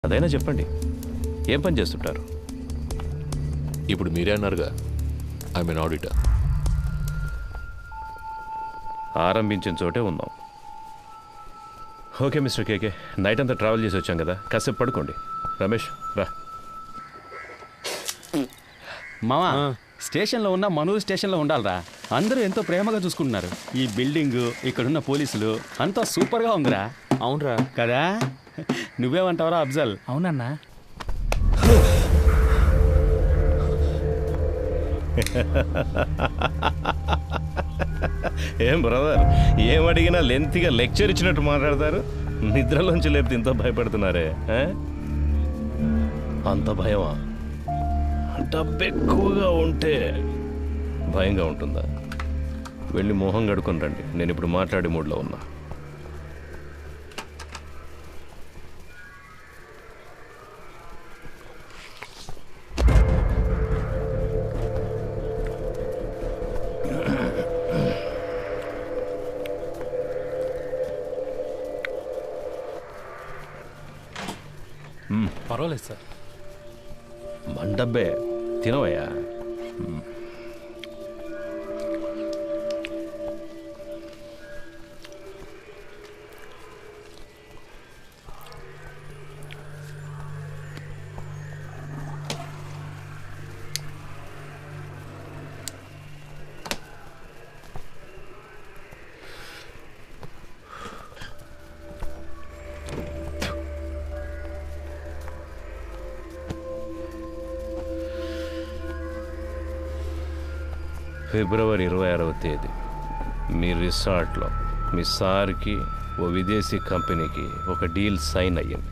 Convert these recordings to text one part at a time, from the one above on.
అదైనా చెప్పండి, ఏం పని చేస్తుంటారు? ఇప్పుడు మీరే అన్నారుగా, ఐఎమ్ ఎన్ ఆడిటర్. ఆరంభించిన చోటే ఉందాం. ఓకే మిస్టర్ కేకే, నైట్ అంతా ట్రావెల్ చేసి వచ్చాం కదా, కాసేపు పడుకోండి. రమేష్ రా. మామా, స్టేషన్లో ఉన్న మనూరు స్టేషన్లో ఉండాలరా. అందరూ ఎంతో ప్రేమగా చూసుకుంటున్నారు. ఈ బిల్డింగ్, ఇక్కడున్న పోలీసులు అంతా సూపర్గా ఉందిరా. అవునరా కదా, నువ్వేమంటావరా అఫ్జల్? అవునన్నా. ఏం బ్రదర్, ఏం అడిగినా లెంత్గా లెక్చర్ ఇచ్చినట్టు మాట్లాడతారు. నిద్రలోంచి లేపితే ఇంత భయపడుతున్నారే? అంత భయమా? డబ్బు ఎక్కువగా ఉంటే భయంగా ఉంటుందా? వెళ్ళి మొహం కడుకొని రండి, నేను ఇప్పుడు మాట్లాడే మూడ్లో ఉన్నా. పర్వాలేదు సార్. మండబ్బే తినవయ్యా. ఫిబ్రవరి 26వ తేదీ మీ రిసార్ట్లో మీ సార్కి ఓ విదేశీ కంపెనీకి ఒక డీల్ సైన్ అయ్యింది.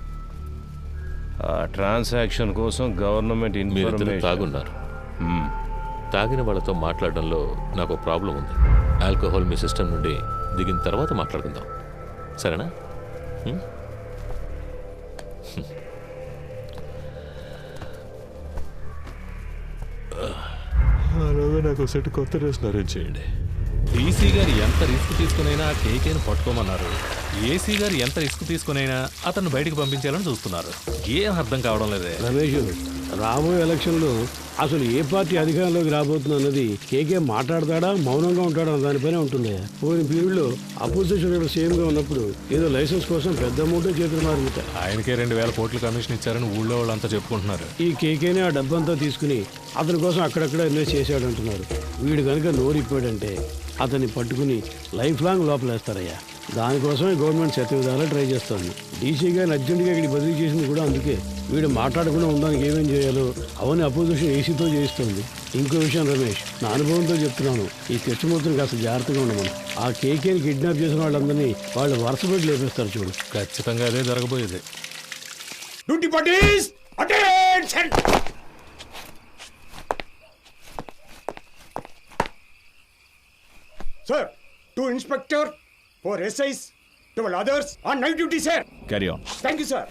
ఆ ట్రాన్సాక్షన్ కోసం గవర్నమెంట్ మీరిద్దరు తాగున్నారు. తాగిన వాళ్ళతో మాట్లాడడంలో నాకు ప్రాబ్లం ఉంది. ఆల్కహాల్ మీ సిస్టమ్ నుండి దిగిన తర్వాత మాట్లాడుకుందాం, సరేనా? అలాగే నాకు సెట్ కొత్త డ్రెస్ అరేంజ్ చేయండి. డీసీ గారు ఎంత రిస్క్ తీసుకునైనా కేకేని పట్టుకోమన్నారు. ఏసీ గారు ఎంత రిస్క్ తీసుకునైనా అతను బయటకు పంపించాలని చూస్తున్నారు. ఏం అర్థం కావడం లేదే. రమేష్, రాబోయే ఎలక్షన్లో అసలు ఏ పార్టీ అధికారంలోకి రాబోతుంది అన్నది కేకే మాట్లాడతాడా మౌనంగా ఉంటాడా అన్న దానిపైనే ఉంటుంది. పోయిన పీరియడ్లో అపోజిషన్ సీఎంగా ఉన్నప్పుడు ఏదో లైసెన్స్ కోసం పెద్ద అమౌంటే చేతులు మారింది. ఆయనకే 2000 కోట్ల కమిషన్ ఇచ్చారని ఊళ్ళో వాళ్ళంతా చెప్పుకుంటున్నారు. ఈ కేకేనే ఆ డబ్బంతా తీసుకుని అతని కోసం అక్కడక్కడ ఇన్వెస్ట్ చేశాడు అంటున్నారు. వీడు కనుక నోరిప్పాడంటే అతన్ని పట్టుకుని లైఫ్ లాంగ్ లోపలేస్తారయ్యా. దానికోసమే గవర్నమెంట్ శతవిధాలా ట్రై చేస్తుంది. డీసీ గారిని అర్జెంటుగా ఇక్కడికి బదిలీ చేసింది కూడా అందుకే. వీడు మాట్లాడకుండా ఉండడానికి ఏమేం చేయాలో అవన్నీ అపోజిషన్ ఏసీతో చేయిస్తుంది. ఇంకో విషయం రమేష్, నా అనుభవంతో చెప్తున్నాను, ఈ కృష్ణమూర్తిని కాస్త జాగ్రత్తగా ఉండమని. ఆ కేకేని కిడ్నాప్ చేసిన వాళ్ళందరినీ వాళ్ళు వరుస పెట్టి లేపేస్తారు చూడు. ఖచ్చితంగా అదే జరగబోయేది. Duty parties attention. Sir, 2 inspector, 4 SIs, 12 others on night duty, sir. Carry on. Thank you, sir.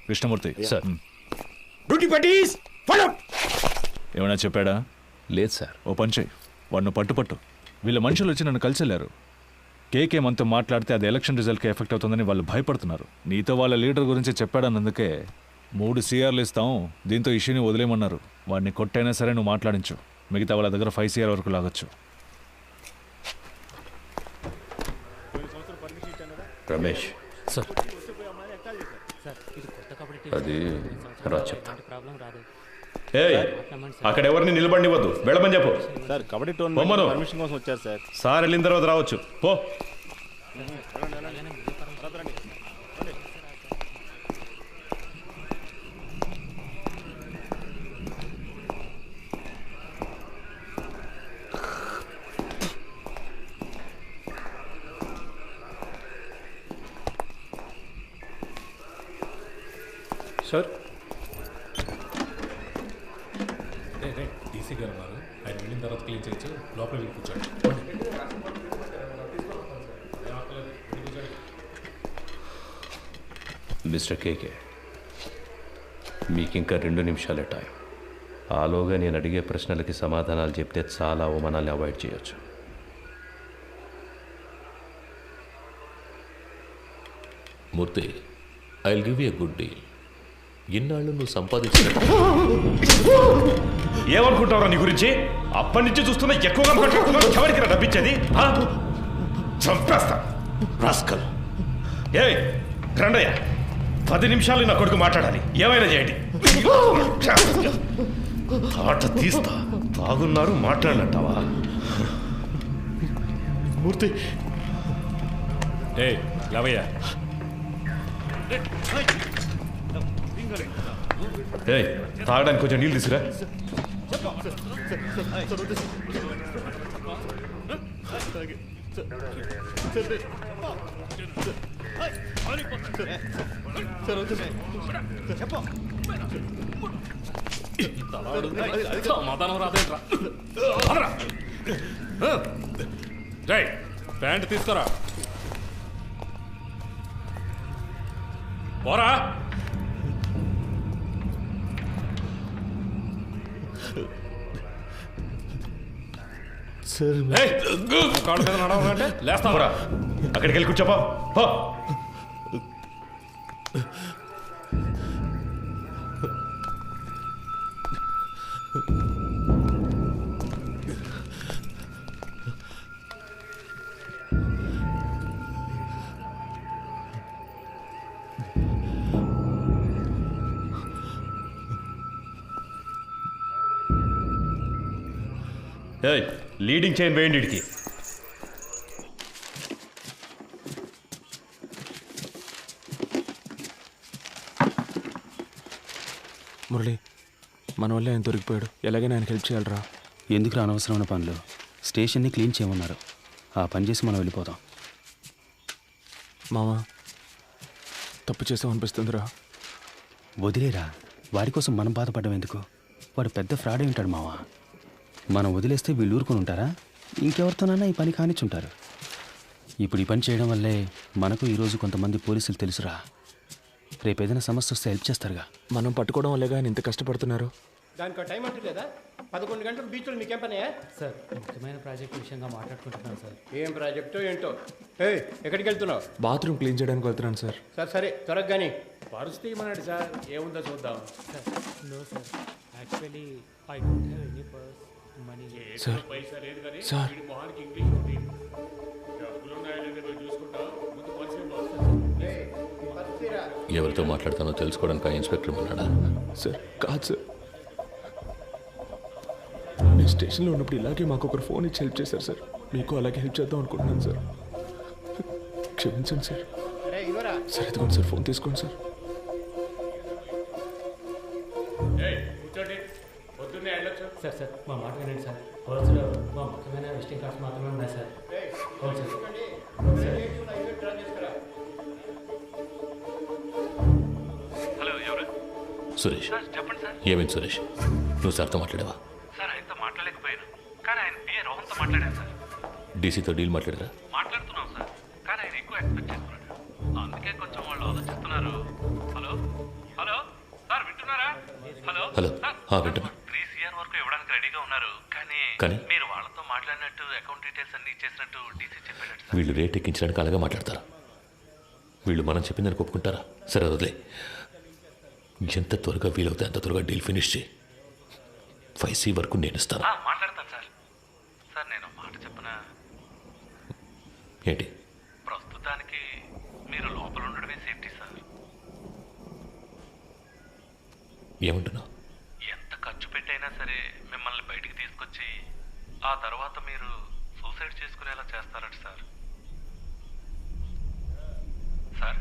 Krishnamurthy sir, Duty parties, follow. ఏమైనా చెప్పాడా? లేదు సార్. ఓ పని చేయి, వాడిని పట్టు. వీళ్ళ మనుషులు వచ్చి నన్ను కలిసెళ్ళారు. కేకే మనతో మాట్లాడితే అది ఎలక్షన్ రిజల్ట్కి ఎఫెక్ట్ అవుతుందని వాళ్ళు భయపడుతున్నారు. నీతో వాళ్ళ లీడర్ గురించి చెప్పాడన్నందుకే 3 CRలు ఇస్తాం, దీంతో ఇష్యూని వదిలేయమన్నారు. వాడిని కొట్టైనా సరే నువ్వు మాట్లాడించు, మిగతా వాళ్ళ దగ్గర 5 CR వరకు లాగొచ్చు. రమేష్ సార్, అది రా చెప్తా. అక్కడ ఎవరిని నిలబడివద్దు, వెళ్ళమని చెప్పు. సార్, కబడ్డీ టోర్నమెంట్ పర్మిషన్ కోసం వచ్చారు సార్. సార్ వెళ్ళిన తర్వాత రావచ్చు, పో. సార్, డీసీ గారు ఉన్నారు, ఆయన వెళ్ళిన తర్వాత క్లీన్ చేయొచ్చు. లోపల వెళ్ళి కూర్చోండి. మిస్టర్ కేకే, మీకు ఇంకా 2 నిమిషాలే టైం. ఆలోగా నేను అడిగే ప్రశ్నలకి సమాధానాలు చెప్తే చాలా అవమానాన్ని అవాయిడ్ చేయొచ్చు. Murthy, I will give you a good deal. ఇన్నాళ్ళు నువ్వు సంపాదించిన ఏమనుకుంటావురా నీ గురించి? అప్పటి నుంచి చూస్తున్నా ఎక్కువగా మాట్లాడుతున్నావు. ఎవరికి డబ్బిచ్చేది? చంపేస్తా రాస్కల్. ఏ రండయ్య, 10 నిమిషాలు నా కొడుకు మాట్లాడాలి. ఏమైనా చేయండి. ఆట తీస్తా. తాగున్నారు మాట్లాడలంటావా? మూర్తి లవయ్య, తాగడానికి కొంచెం నీళ్ళు తీసుకురా. సమాధానం రాదేంట్రా? ప్యాంట్ తీసుకురా. పోరా. సార్ కాళ్ళ మీద నడవాలంటే లేస్తావరా? అక్కడికి వెళ్ళి కూర్చోపా. లీడింగ్ చైన్ వేయండి ఇడికి. మురళి, మన వల్ల ఆయన దొరికిపోయాడు. ఎలాగైనా ఆయనకు హెల్ప్ చేయాలరా. ఎందుకు అనవసరమైన పనులు? స్టేషన్ని క్లీన్ చేయమన్నారు. ఆ పని చేసి మనం వెళ్ళిపోతాం. మామ, తప్పు చేసాం అనిపిస్తుందిరా. వదిలేరా. వాడి కోసం మనం బాధపడడం ఎందుకు? వాడు పెద్ద ఫ్రాడ్ అయి ఉంటాడు మావా. మనం వదిలేస్తే వీళ్ళు ఊరుకొని ఉంటారా? ఇంకెవరితోనైనా ఈ పని కానిచ్చుంటారు. ఇప్పుడు ఈ పని చేయడం వల్లే మనకు ఈరోజు కొంతమంది పోలీసులు తెలుసురా. రేపు ఏదైనా సమస్య వస్తే హెల్ప్ చేస్తారుగా. మనం పట్టుకోవడం వల్లే ఆయన ఇంత కష్టపడుతున్నారు. దానికి టైం అంటూ లేదా? 11 గంటలు బీచ్లో మీకేం పని? సార్, ముఖ్యమైన ప్రాజెక్ట్ విషయంగా మాట్లాడుకుంటున్నాను సార్. ఏం ప్రాజెక్టో ఏంటో. ఎక్కడికి వెళ్తున్నావు? బాత్రూమ్ క్లీన్ చేయడానికి వెళ్తున్నాను సార్. సరే త్వరగా కానీ. పరుస్థితి ఏమన్నాడు సార్? ఏముందో చూద్దాం. No sir, actually I don't have any purse money. Sir పైసా లేదు కానీ సార్ వీడి మొహానికి ఇంగ్లీష్ ఉంది. డబ్బులు ఉన్నాయో లేదో చూసుకుంటా. ముందు పరిస్థితి ఎవరితో మాట్లాడతానో తెలుసుకోవడానికి ఆ ఇన్స్పెక్టర్ ఉన్నాడా? సార్ కాదు సార్, నేను స్టేషన్లో ఉన్నప్పుడు ఇలాగే మాకు ఒకరు ఫోన్ ఇచ్చి హెల్ప్ చేశారు సార్. మీకు అలాగే హెల్ప్ చేద్దాం అనుకుంటున్నాను సార్. క్షమించండి సార్. సార్ ఇదిగోండి సార్, ఫోన్ తీసుకోండి సార్. కూర్చోండి. పొద్దున్నే వెళ్ళొచ్చు. సార్ సార్, మా మాట వినండి సార్. పర్సులో మా ముఖ్యమైన విజిటింగ్ కార్డ్స్ మాత్రమే ఉన్నాయి సార్. అవును సార్. హలో, ఎవరు? సురేష్. చెప్పండి సార్. ఏమైంది సురేష్? నువ్వు సార్తో మాట్లాడావా? సార్, ఆయనతో మాట్లాడలేకపోయాను, కానీ ఆయన పిఏ రోహన్తో మాట్లాడాను సార్. డీసీతో డీల్ మాట్లాడారా? మాట్లాడుతున్నాం సార్, కానీ ఆయన ఎక్కువ ఎక్స్పెక్ట్ చేస్తున్నాడు. అందుకే కొంచెం వాళ్ళు ఆలోచిస్తున్నారు. హలో హలో సార్, వింటున్నారా? హలో హలో, సార్, వింటున్నా. 3 CR వరకు ఇవ్వడానికి రెడీగా ఉన్నారు, కానీ మీరు వాళ్ళతో మాట్లాడినట్టు అకౌంట్ డీటెయిల్స్ అన్ని ఇచ్చేసినట్టు డీసీ చెప్పాడు సార్. వీళ్ళు రేట్ ఎక్కించడానికి అలాగే మాట్లాడతారా? వీళ్ళు మనం చెప్పిందని ఒప్పుకుంటారా? సరే వదిలే. ఎంత త్వరగా వీలవుతే అంత త్వరగా డీల్ ఫినిష్ చేయి. 5C వరకు నేను ఇస్తాను. మాట్లాడతాను సార్. సార్, నేను మాట చెప్పనా? ఏంటి? ప్రస్తుతానికి మీరు లోపల ఉండడమే సేఫ్టీ సార్. ఏమంటున్నావు? ఎంత ఖర్చు పెట్టైనా సరే మిమ్మల్ని బయటికి తీసుకొచ్చి ఆ తర్వాత మీరు సూసైడ్ చేసుకునేలా చేస్తారట సార్. సార్,